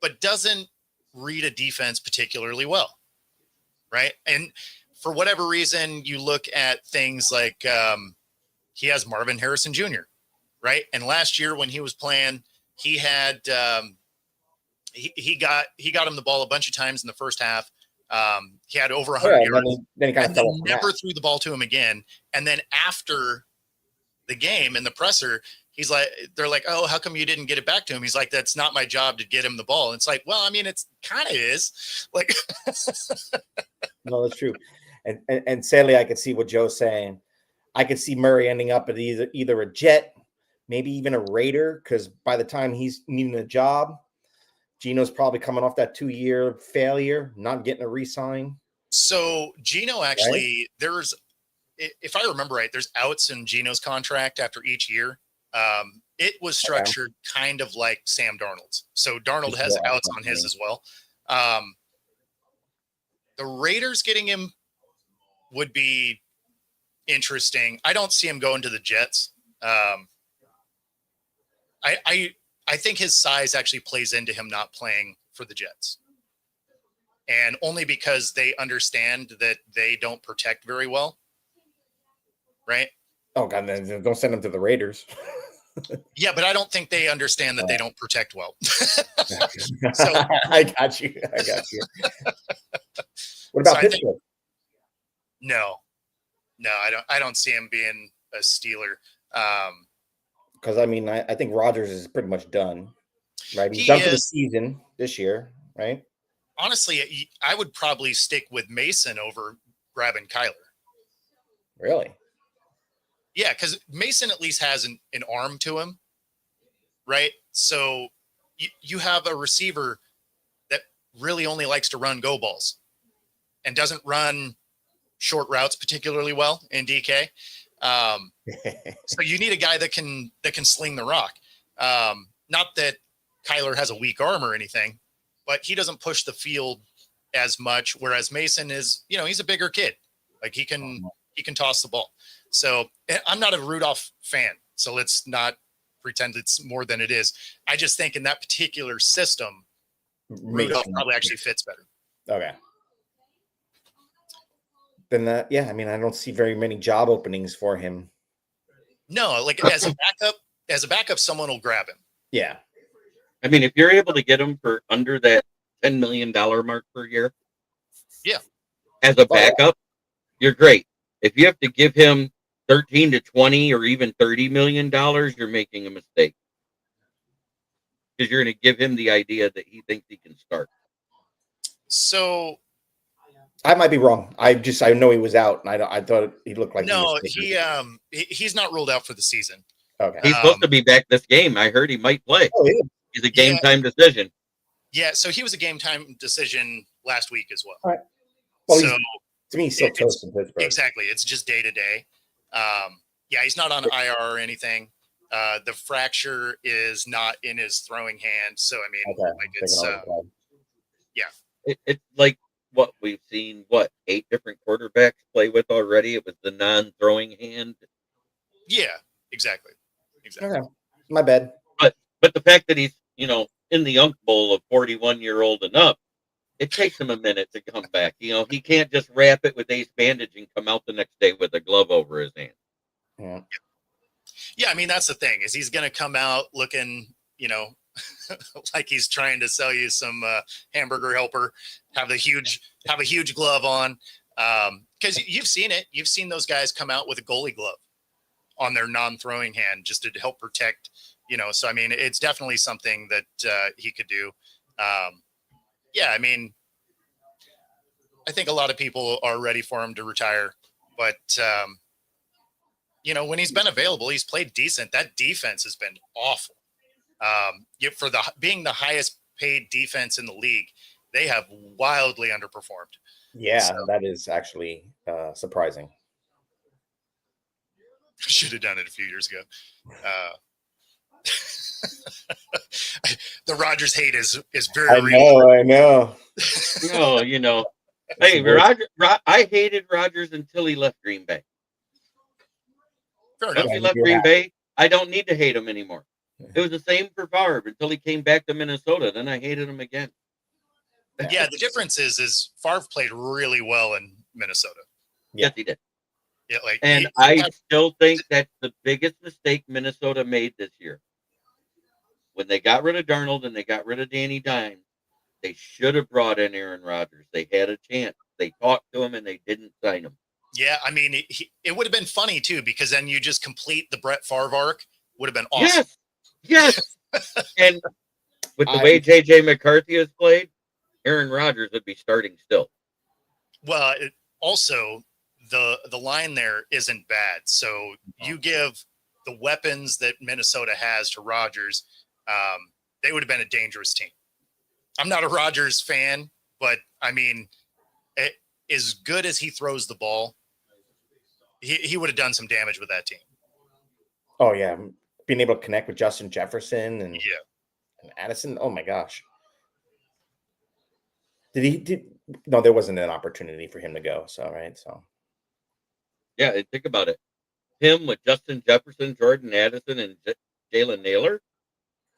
but doesn't read a defense particularly well. Right. And for whatever reason, you look at things like he has Marvin Harrison Jr. Right. And last year when he was playing, he had he got him the ball a bunch of times in the first half. He had over 100 yards. Then he kind of never threw the ball to him again. And then after the game in the presser, he's like, they're like, oh, how come you didn't get it back to him? He's like, that's not my job to get him the ball. And it's like, well, I mean, it's kind of is like. No, that's true. And sadly, I could see what Joe's saying. I could see Murray ending up at either a Jet, maybe even a Raider, because by the time he's needing a job, Gino's probably coming off that 2-year failure, not getting a re-sign. So Gino actually, there's, if I remember right, there's outs in Gino's contract after each year. It was structured kind of like Sam Darnold's. So Darnold has outs on his as well. The Raiders getting him would be interesting. I don't see him going to the Jets. I think his size actually plays into him not playing for the Jets. And only because they understand that they don't protect very well. Right? Oh, God, then don't send him to the Raiders. Yeah, but I don't think they understand that they don't protect well. So, I got you. What about Pittsburgh? No, I don't see him being a Steeler. Because I mean, I think Rodgers is pretty much done, right? He's done for the season this year, right? Honestly, I would probably stick with Mason over grabbing Kyler. Really? Yeah, because Mason at least has an arm to him, right? So you have a receiver that really only likes to run go balls and doesn't run short routes particularly well in DK. So you need a guy that can sling the rock. Not that Kyler has a weak arm or anything, but he doesn't push the field as much. Whereas Mason is, he's a bigger kid. Like he can toss the ball. So I'm not a Rudolph fan. So let's not pretend it's more than it is. I just think in that particular system, Rudolph probably actually fits better. Okay. Then I mean, I don't see very many job openings for him. No, like as a backup, someone will grab him. Yeah. I mean, if you're able to get him for under that $10 million mark per year, yeah, as a backup, you're great. If you have to give him 13 to 20 or even $30 million, you're making a mistake. Because you're going to give him the idea that he thinks he can start. So I might be wrong. I know he was out, and I thought he looked like he's not ruled out for the season. Okay, he's supposed to be back this game. I heard he might play. Oh, yeah. He's a game time decision. Yeah, so he was a game time decision last week as well. All right. Well, so to me, he's still toast in Pittsburgh. Exactly, it's just day to day. Yeah, he's not on IR or anything. The fracture is not in his throwing hand, so I mean, it's yeah. It's like what we've seen. 8 different quarterbacks play with already. It was the non-throwing hand. Yeah, exactly. Okay. My bad. But the fact that he's in the Unk Bowl of 41-year-old and up, it takes him a minute to come back. He can't just wrap it with ace bandage and come out the next day with a glove over his hand. Yeah, I mean, that's the thing, is he's going to come out looking, like he's trying to sell you some hamburger helper, have a huge glove on. Because you've seen it. You've seen those guys come out with a goalie glove on their non-throwing hand just to help protect, so I mean, it's definitely something that he could do. Yeah, I mean, I think a lot of people are ready for him to retire, but when he's been available, he's played decent. That defense has been awful. For being the highest paid defense in the league, they have wildly underperformed. Yeah, so, that is actually surprising. Should have done it a few years ago. The Rodgers hate is very real. I know. No, hey, I hated Rodgers until he left Green Bay. Fair enough. Once he left Green Bay, I don't need to hate him anymore. It was the same for Favre until he came back to Minnesota. Then I hated him again. Yeah, the difference is Favre played really well in Minnesota. Yes, he did. Yeah, I still think that's the biggest mistake Minnesota made this year. When they got rid of Darnold and they got rid of Danny Dimes, they should have brought in Aaron Rodgers. They had a chance. They talked to him and they didn't sign him. Yeah, I mean, it would have been funny too, because then you just complete the Brett Favre arc. Would have been awesome. Yes. And with the way JJ McCarthy has played, Aaron Rodgers would be starting still. Well, also the line there isn't bad. So you give the weapons that Minnesota has to Rodgers, they would have been a dangerous team. I'm not a Rodgers fan, but I mean, as good as he throws the ball, he would have done some damage with that team. Oh yeah, being able to connect with Justin Jefferson and Addison. Oh my gosh. No, there wasn't an opportunity for him to go. So, right. So, yeah, and think about it. Him with Justin Jefferson, Jordan Addison, and Jalen Naylor.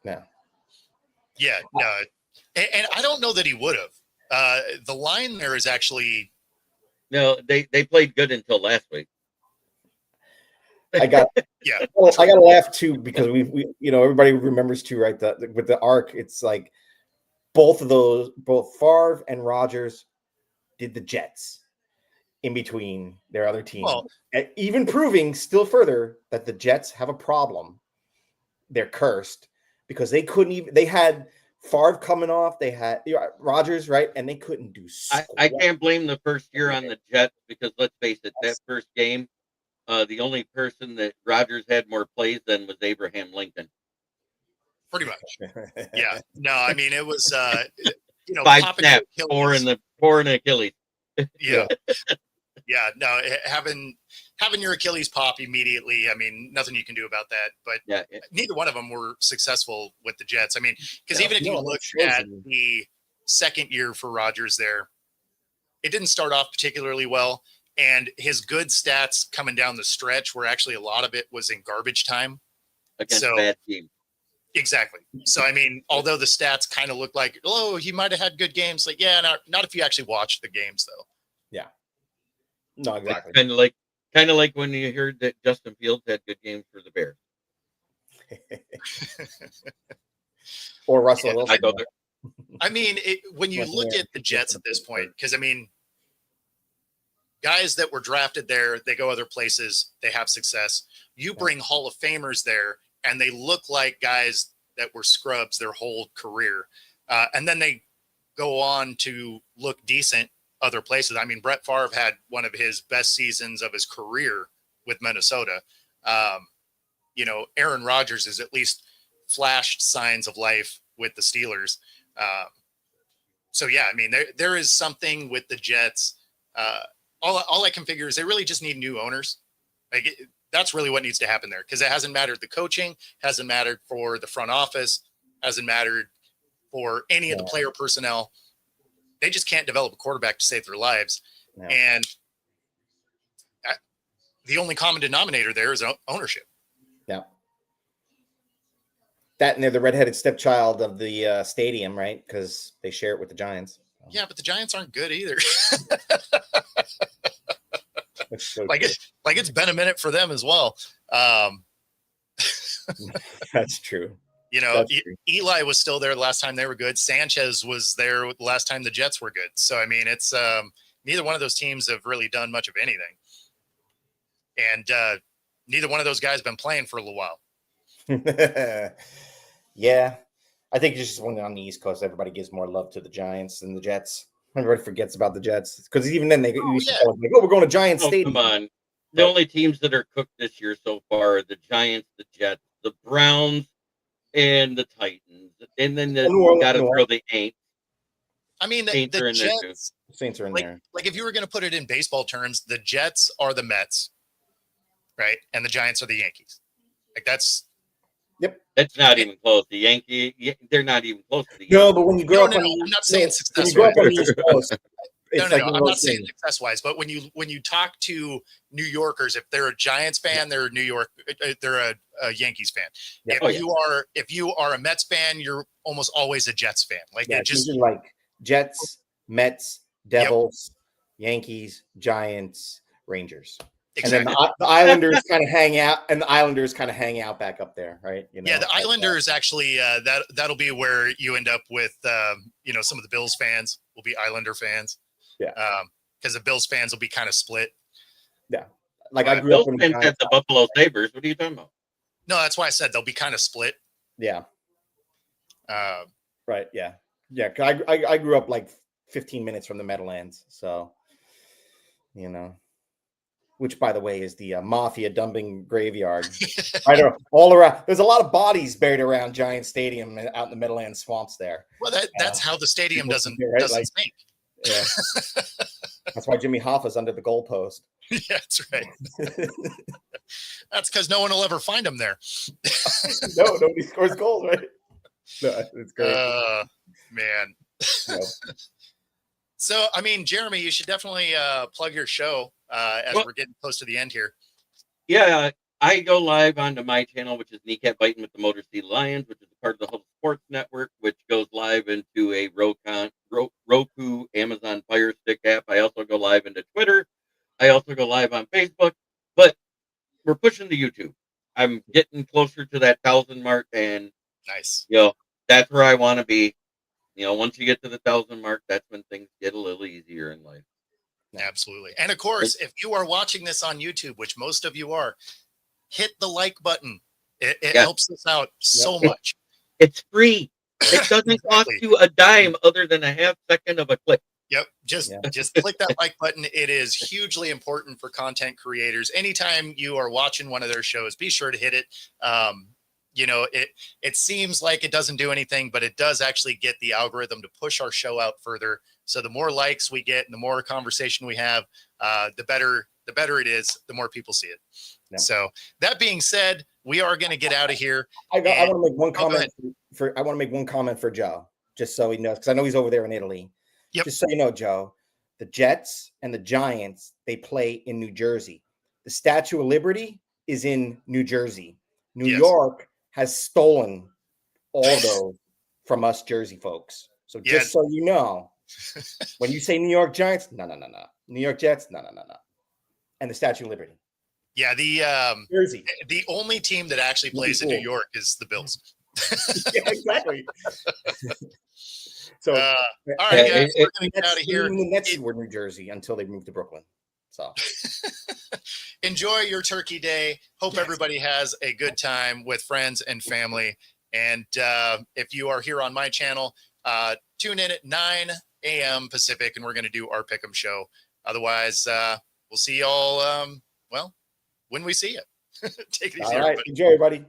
No. Yeah, no. And I don't know that he would have. The line there is actually. No, they played good until last week. I got I got to laugh too, because we everybody remembers too, right? With the arc, it's like both Favre and Rodgers did the Jets in between their other teams, even proving still further that the Jets have a problem. They're cursed because they couldn't even. They had Favre coming off, they had Rodgers, right, and they couldn't do. I can't blame the first year on the Jets, because let's face it, that first game. The only person that Rodgers had more plays than was Abraham Lincoln. Pretty much. Yeah. No, I mean, it was, 5 snaps, 4 in Achilles. Yeah. Yeah. No, having your Achilles pop immediately, I mean, nothing you can do about that. But neither one of them were successful with the Jets. I mean, because even if you look at the second year for Rodgers there, it didn't start off particularly well. And his good stats coming down the stretch were actually, a lot of it was in garbage time against bad teams. Exactly. So, I mean, although the stats kind of look like, oh, he might have had good games. Like, yeah, not if you actually watch the games, though. Yeah. No, exactly. Kind of like when you heard that Justin Fields had good games for the Bears. Or Russell Wilson. I mean, when you look at the Jets at this point, because, I mean, guys that were drafted there, they go other places, they have success. You bring Hall of Famers there, and they look like guys that were scrubs their whole career. And then they go on to look decent other places. I mean, Brett Favre had one of his best seasons of his career with Minnesota. Aaron Rodgers has at least flashed signs of life with the Steelers. So, yeah, I mean, there is something with the Jets. All I can figure is they really just need new owners. That's really what needs to happen there, because it hasn't mattered the coaching, hasn't mattered for the front office, hasn't mattered for any of the player personnel. They just can't develop a quarterback to save their lives. No. And the only common denominator there is ownership. Yeah. That, and they're the redheaded stepchild of the stadium, right? Because they share it with the Giants. Yeah, but the Giants aren't good either. So it's been a minute for them as well. That's true. Eli was still there the last time they were good. Sanchez was there the last time the Jets were good. So, I mean, it's neither one of those teams have really done much of anything. And neither one of those guys have been playing for a little while. Yeah. I think it's just when on the East Coast, everybody gives more love to the Giants than the Jets. Everybody forgets about the Jets, because even then they used to like, we're going to Giants Stadium. Come on. The only teams that are cooked this year so far are the Giants, the Jets, the Browns, and the Titans. And then you got to throw the Aints. I mean, the Jets, Saints are in there. Like, if you were going to put it in baseball terms, the Jets are the Mets, right? And the Giants are the Yankees. Like, that's. Yep. That's not even close. The Yankees, they're not even close to the Yankees. No, but when you grow up on I'm not saying success. When you grow up on the East Coast, I'm not saying success-wise, but when you talk to New Yorkers, if they're a Giants fan, they're a Yankees fan. Yeah. If you are a Mets fan, you're almost always a Jets fan. Like, it just like Jets, Mets, Devils, Yankees, Giants, Rangers. Exactly. And then the Islanders kind of hang out, and the Islanders kind of hang out back up there, right? Yeah, the Islanders actually that'll be where you end up with some of the Bills fans will be Islander fans. Yeah, because the Bills fans will be kind of split. Yeah. Like Well, I grew Bills up in the fans had Giants. the Buffalo Sabres. What are you talking about? No, that's why I said they'll be kind of split. Yeah. Uh, Right. Yeah. Yeah. 'Cause I grew up like 15 minutes from the Meadowlands. So, you know, which by the way is the mafia dumping graveyard. I don't know. All around. There's a lot of bodies buried around Giant Stadium and out in the Meadowlands swamps there. well, that's how the stadium Right? doesn't Like, sink. yeah. That's why Jimmy Hoffa's under the goalpost. Yeah, that's right. That's because no one will ever find him there. No, nobody scores goals, right? No, it's great. Man. No. So, I mean, Jeremy, you should definitely plug your show as Well- we're getting close to the end here. Yeah, I go live onto my channel, which is Kneecap Biting with the Motor City Lions, which is a part of the Hub Sports Network, which goes live into a Roku Amazon Fire Stick app. I also go live into Twitter. I also go live on Facebook. But we're pushing to YouTube. I'm getting closer to that 1,000 mark, and Nice. that's where I want to be. Once you get to the 1,000 mark, that's when things get a little easier in life. Absolutely. And of course, if you are watching this on YouTube, which most of you are, hit the like button. It helps us out so much. It's free. It doesn't cost you a dime other than a half second of a click. Yep. Just click that like button. It is hugely important for content creators. Anytime you are watching one of their shows, be sure to hit it. It seems like it doesn't do anything, but it does actually get the algorithm to push our show out further. So the more likes we get and the more conversation we have, the better it is, the more people see it. Yeah. So that being said, we are going to get out of here. I want to make one comment I want to make one comment for Joe, just so he knows, because I know he's over there in Italy. Yep. Just so you know, Joe, the Jets and the Giants, they play in New Jersey. The Statue of Liberty is in New Jersey. New York has stolen all those from us Jersey folks. So just so you know, when you say New York Giants, no. New York Jets, no. And the Statue of Liberty. Yeah, Jersey. The only team that actually plays in New York is the Bills. Yeah, exactly. So, all right, guys, we're going to get out of here. The Nets were New Jersey until they moved to Brooklyn. So, enjoy your Turkey Day. Hope everybody has a good time with friends and family. And if you are here on my channel, tune in at 9 a.m. Pacific, and we're going to do our Pick'em show. Otherwise, we'll see y'all, when we see you. Take it easy, all right. everybody. Enjoy, everybody.